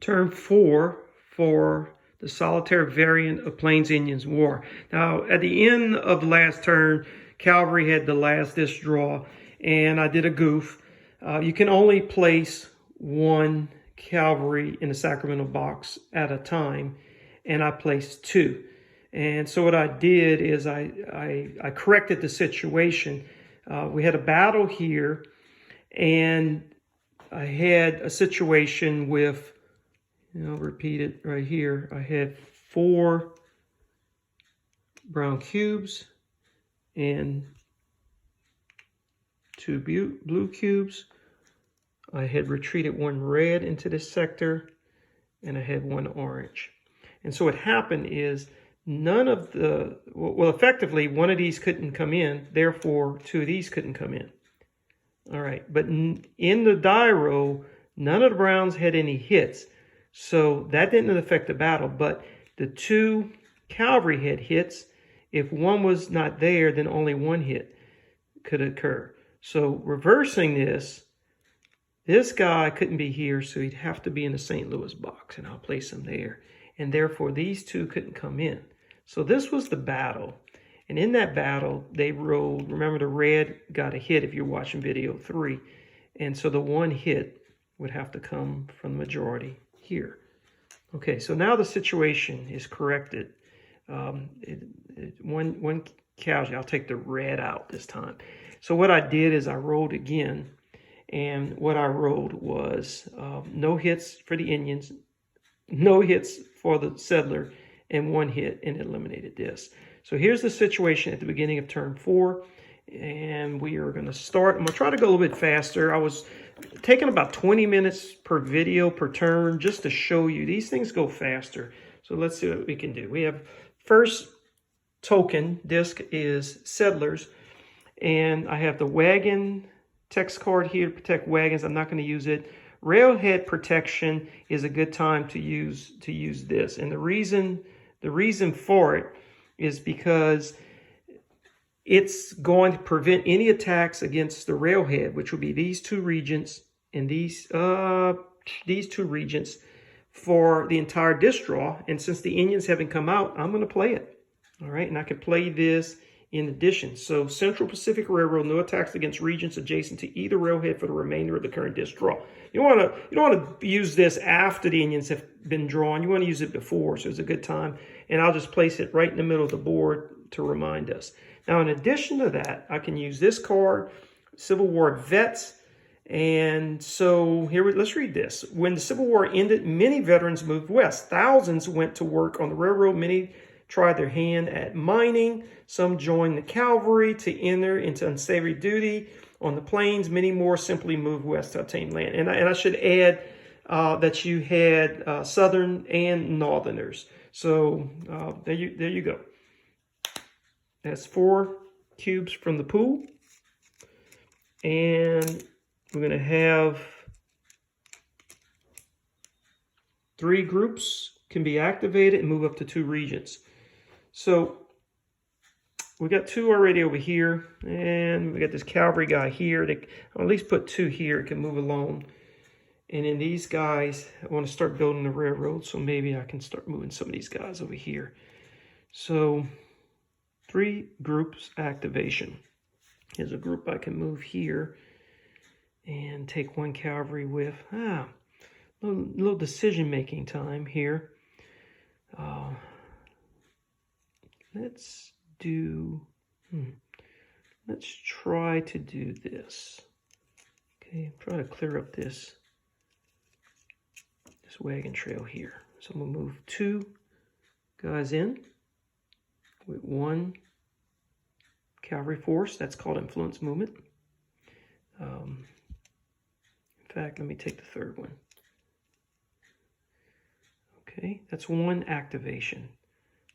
Turn 4 for the Solitaire variant of Plains Indians War. Now, at the end of the last turn, Cavalry had the last disc draw, and I did a goof. You can only place one Cavalry in the Sacramento box at a time, and I placed 2. And so what I did is I corrected the situation. We had a battle here, and I had a situation with, I'll repeat it right here. I had 4 brown cubes and 2 blue cubes. I had retreated 1 red into this sector, and I had 1 orange. And so what happened is none of the, well, effectively, 1 of these couldn't come in, therefore 2 of these couldn't come in. All right, but in the die roll, none of the browns had any hits. So that didn't affect the battle, but the 2 Cavalry had hits. If 1 was not there, then only 1 hit could occur. So reversing this guy couldn't be here, so he'd have to be in the St. Louis box, and I'll place him there. And therefore, these 2 couldn't come in. So this was the battle. And in that battle, they rolled, remember the red got a hit if you're watching video 3. And so the 1 hit would have to come from the majority here. Okay, so now the situation is corrected. One casualty, I'll take the red out this time. So what I did is I rolled again. And what I rolled was no hits for the Indians, no hits for the settler, and 1 hit, and eliminated this. So here's the situation at the beginning of turn 4, and we are going to start. I'm going to try to go a little bit faster. I was taking about 20 minutes per video per turn just to show you. These things go faster. So let's see what we can do. We have first token disc is settlers, and I have the wagon text card here to protect wagons. I'm not going to use it. Railhead protection is a good time to use this, and the reason for it is because it's going to prevent any attacks against the railhead, which will be these 2 regents and these 2 regents for the entire disc draw. And since the Indians haven't come out, I'm going to play it. All right, and I can play this in addition. So Central Pacific Railroad, no attacks against regents adjacent to either railhead for the remainder of the current disc draw. You don't want to use this after the Indians have been drawn. You want to use it before, so it's a good time. And I'll just place it right in the middle of the board to remind us. Now, in addition to that, I can use this card, Civil War Vets. And so here, let's read this. When the Civil War ended, many veterans moved west. Thousands went to work on the railroad. Many tried their hand at mining. Some joined the cavalry to enter into unsavory duty on the plains. Many more simply moved west to obtain land. And I should add that you had Southern and Northerners. So there you go. That's 4 cubes from the pool. And we're going to have 3 groups can be activated and move up to 2 regions. So we got 2 already over here, and we got this cavalry guy here. I'll at least put 2 here. It can move along. And then these guys, I want to start building the railroad, so maybe I can start moving some of these guys over here. So 3 groups activation. Here's a group I can move here and take 1 cavalry with. Little decision-making time here. Let's try to do this. Okay, try to clear up this wagon trail here. So I'm gonna move 2 guys in with 1 cavalry force. That's called influence movement. In fact, let me take the 3rd one. Okay, that's 1 activation.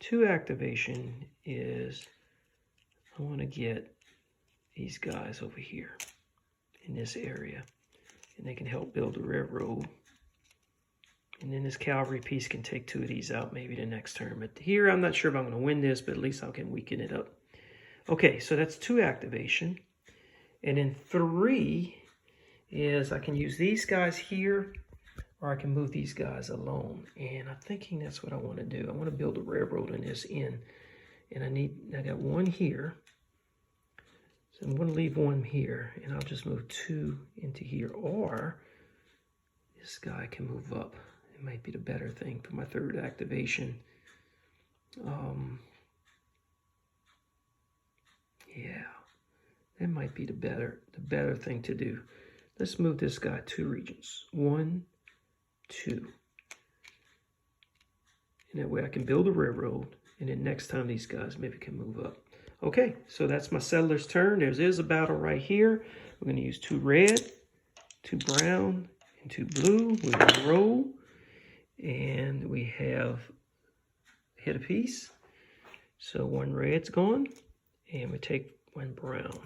2 activation is I want to get these guys over here in this area, and they can help build the railroad. And then this cavalry piece can take 2 of these out maybe the next turn. But here, I'm not sure if I'm going to win this, but at least I can weaken it up. Okay, so that's 2 activation. And then 3 is I can use these guys here. or I can move these guys alone. And I'm thinking that's what I want to do. I want to build a railroad in this end. And I got one here. So I'm going to leave one here, and I'll just move 2 into here. Or this guy can move up. It might be the better thing for my third activation. Yeah, that might be the better thing to do. Let's move this guy 2 regions. 1, 2. And that way I can build a railroad, and then next time these guys maybe can move up. Okay, so that's my settler's turn. There's a battle right here. We're going to use 2 red, 2 brown, and 2 blue. We're going to roll, and we have hit a piece. So 1 red's gone, and we take 1 brown.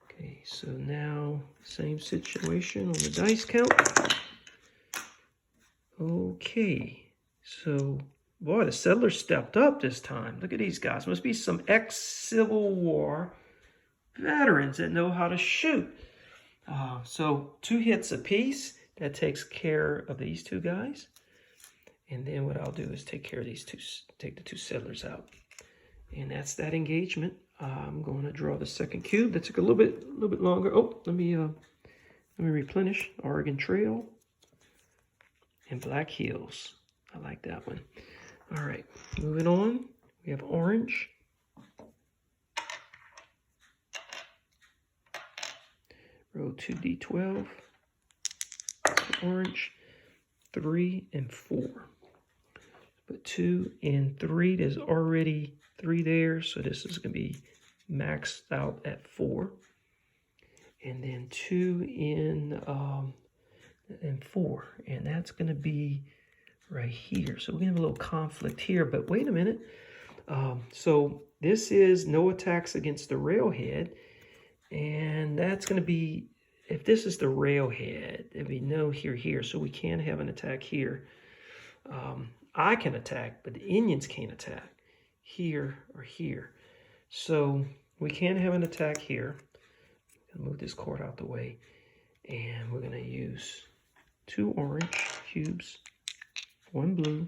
Okay, so now same situation on the dice count. Okay, so boy, the settlers stepped up this time. Look at these guys. Must be some ex-Civil War veterans that know how to shoot. So 2 hits apiece. That takes care of these 2 guys. And then what I'll do is take care of these 2, take the 2 settlers out. And that's that engagement. I'm going to draw the second cube. That took a little bit longer. Oh, let me replenish. Oregon Trail and Black Hills. I like that one. All right, moving on. We have orange. Roll 2d12. Orange. 3 and 4. But 2 and 3, there's already 3 there, so this is going to be maxed out at 4. And then 2 and 4, and that's going to be right here. So we're going to have a little conflict here, but wait a minute. So this is no attacks against the railhead, and that's going to be, if this is the railhead, there'd be no here, so we can have an attack here. I can attack, but the Indians can't attack here or here. So we can have an attack here. I'm going to move this card out the way, and we're going to use 2 orange cubes, 1 blue,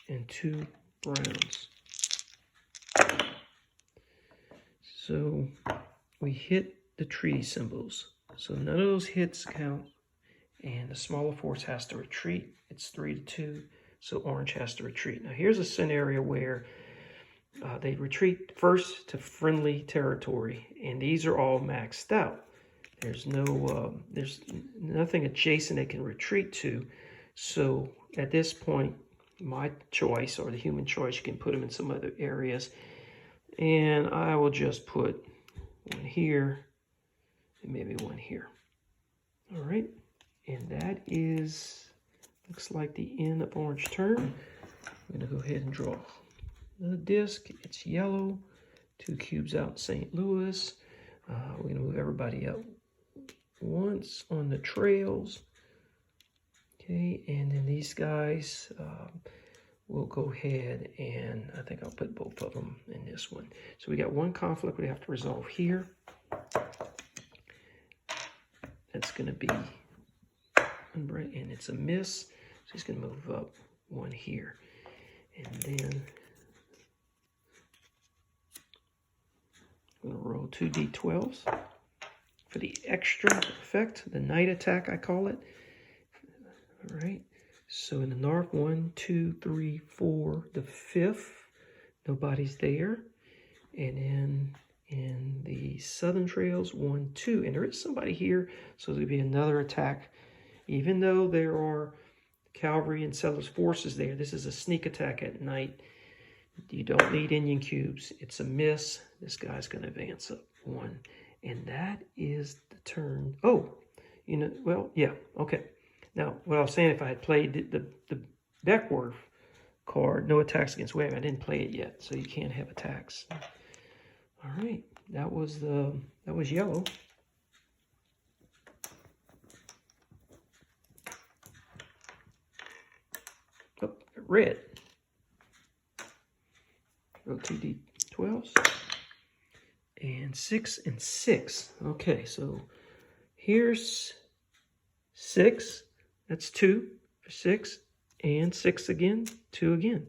and 2 browns. So we hit the treaty symbols. So none of those hits count, and the smaller force has to retreat. It's 3-2, so orange has to retreat. Now here's a scenario where they retreat first to friendly territory, and these are all maxed out. There's nothing adjacent they can retreat to. So at this point, my choice, or the human choice, you can put them in some other areas. And I will just put 1 here and maybe 1 here. All right. And that looks like the end of orange turn. I'm going to go ahead and draw the disc. It's yellow. 2 cubes out in St. Louis. We're going to move everybody up once on the trails. Okay, and then these guys, we'll go ahead and I think I'll put both of them in this one. So we got 1 conflict we have to resolve here. That's going to be, and it's a miss. So he's going to move up 1 here. And then I'm going to roll 2 d12s for the extra effect, the night attack I call it. All right, so in the north, 1, 2, 3, 4, the 5th, nobody's there. And then in the southern trails, 1, 2, and there is somebody here, so there'll be another attack. Even though there are cavalry and settlers forces there, this is a sneak attack at night. You don't need Indian cubes. It's a miss. This guy's going to advance up 1, and that is the turn. Oh, well, yeah, okay. Now, what I was saying, if I had played the Beckworth card, no attacks against Webb, I didn't play it yet, so you can't have attacks. All right, that was yellow. Oh, red. Roll 2 d12s. And 6 and 6. Okay, so here's 6. That's 2 for 6, and 6 again, 2 again.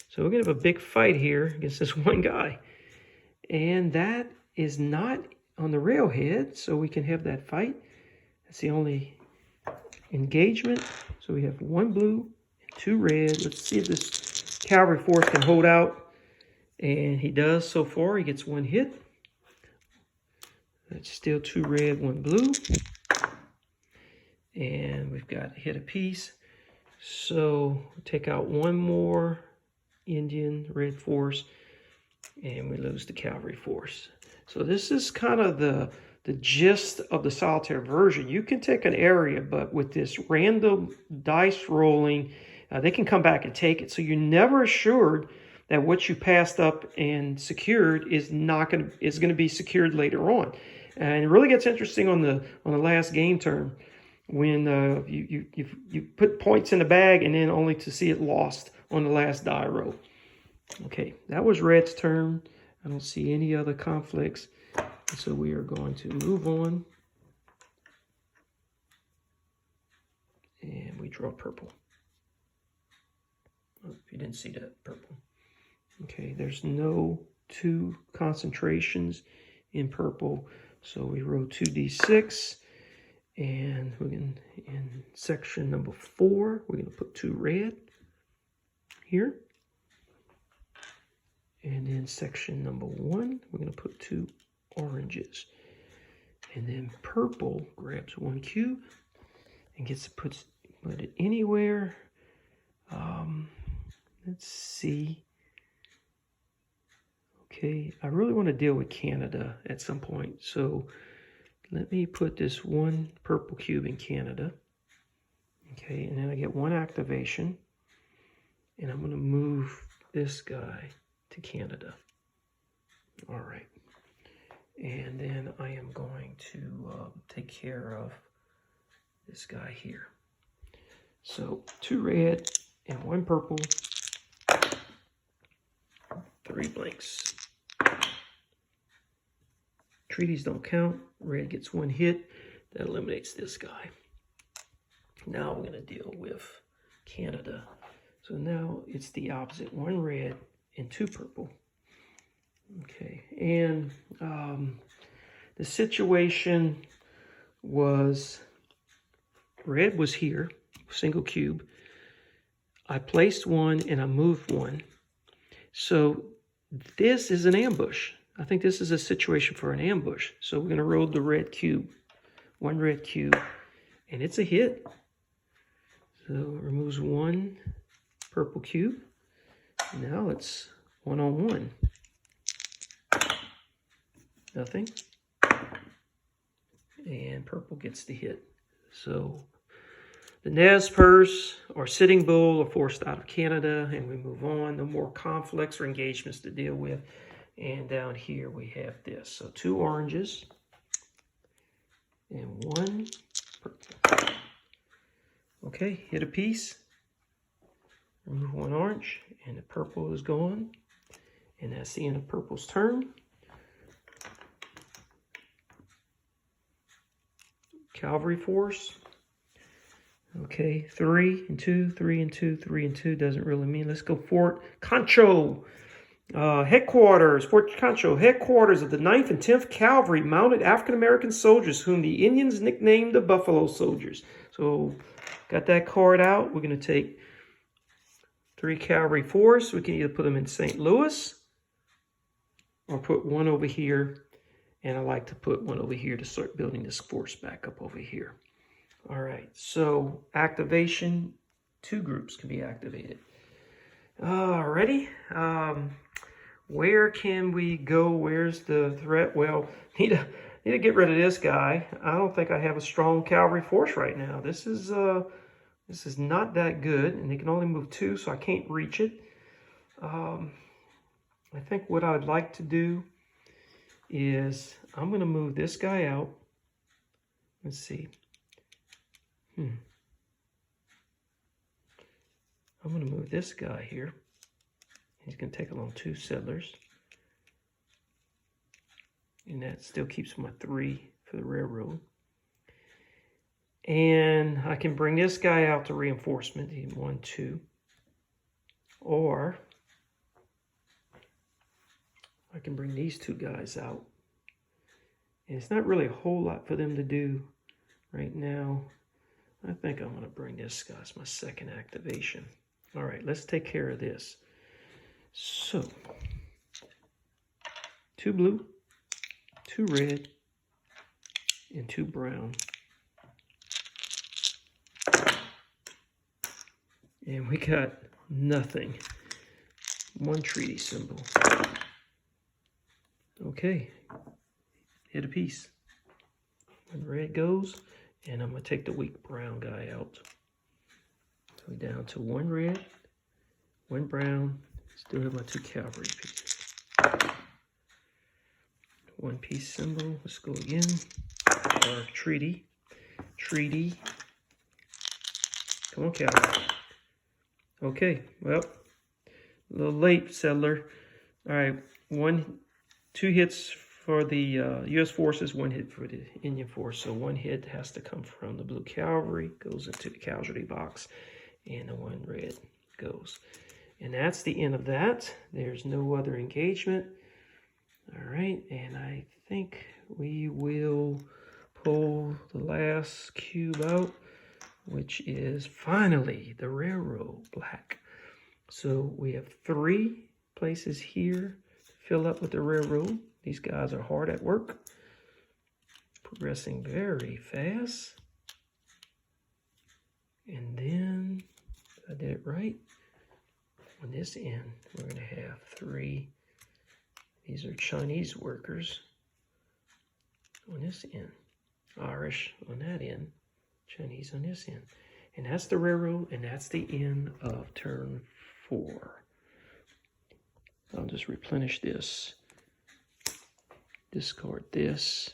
So we're going to have a big fight here against this one guy. And that is not on the railhead, so we can have that fight. That's the only engagement. So we have 1 blue and 2 red. Let's see if this cavalry force can hold out. And he does so far. He gets 1 hit. That's still 2 red, 1 blue. And we've got hit apiece. So take out 1 more Indian red force, and we lose the cavalry force. So this is kind of the gist of the solitaire version. You can take an area, but with this random dice rolling, they can come back and take it. So you're never assured that what you passed up and secured is going to be secured later on. And it really gets interesting on the last game turn when you put points in the bag and then only to see it lost on the last die roll. Okay, that was red's turn. I don't see any other conflicts, so we are going to move on. And we draw purple. Oh, you didn't see that, purple. Okay, there's no 2 concentrations in purple, so we roll 2d6, and we're going in section number 4, we're going to put 2 red here. And in section number 1, we're going to put 2 oranges. And then purple grabs 1 cube and gets to put it anywhere. Let's see. Okay, I really want to deal with Canada at some point. So let me put this 1 purple cube in Canada. Okay, and then I get 1 activation. And I'm going to move this guy to Canada. All right. And then I am going to take care of this guy here. So 2 red and 1 purple, 3 blanks. Treaties don't count. Red gets 1 hit. That eliminates this guy. Now we're going to deal with Canada. So now it's the opposite. 1 red and 2 purple. Okay, and the situation was red was here, single cube. I placed 1 and I moved 1. So this is an ambush. I think this is a situation for an ambush. So we're going to roll the red cube, 1 red cube, and it's a hit. So it removes 1 purple cube. Now it's 1-on-1. Nothing. And purple gets the hit. So the Nez Perce or Sitting Bull are forced out of Canada, and we move on. No more conflicts or engagements to deal with. And down here we have this. So 2 oranges and 1 purple. Okay, hit a piece. Remove 1 orange, and the purple is gone. And that's the end of purple's turn. Cavalry force. Okay, 3 and 2, 3 and 2, 3 and 2 doesn't really mean. Let's go Fort Concho. Headquarters, Fort Concho, headquarters of the 9th and 10th Cavalry, mounted African-American soldiers whom the Indians nicknamed the Buffalo Soldiers. So, got that card out. We're going to take 3 cavalry force. We can either put them in St. Louis or put 1 over here. And I like to put 1 over here to start building this force back up over here. All right, so activation, 2 groups can be activated. Alrighty, where can we go? Where's the threat? Well, need to get rid of this guy. I don't think I have a strong cavalry force right now. This is not that good, and they can only move 2, so I can't reach it. I think what I would like to do is I'm going to move this guy out. Let's see. I'm going to move this guy here. He's going to take along 2 settlers. And that still keeps my 3 for the railroad. And I can bring this guy out to reinforcement, 1, 2. Or I can bring these two guys out. And it's not really a whole lot for them to do right now. I think I'm going to bring this guy as my second activation. All right, let's take care of this. So, 2 blue, 2 red, and 2 brown. And we got nothing. 1 treaty symbol. Okay, hit a piece. 1 red goes, and I'm going to take the weak brown guy out. So we're down to 1 red, 1 brown. Still have my 2 cavalry pieces. 1 piece symbol. Let's go again. Or treaty. Treaty. Come on, cavalry. Okay, well, a little late, settler. All right, 2 hits for the U.S. forces, 1 hit for the Indian force. So 1 hit has to come from the blue cavalry, goes into the casualty box, and the 1 red goes. And that's the end of that. There's no other engagement. All right, and I think we will pull the last cube out, which is finally the railroad black. So we have 3 places here to fill up with the railroad. These guys are hard at work, progressing very fast. And then, if I did it right, on this end, we're going to have 3. These are Chinese workers on this end, Irish on that end, Chinese on this end. And that's the railroad, and that's the end of turn 4. I'll just replenish this. Discard this.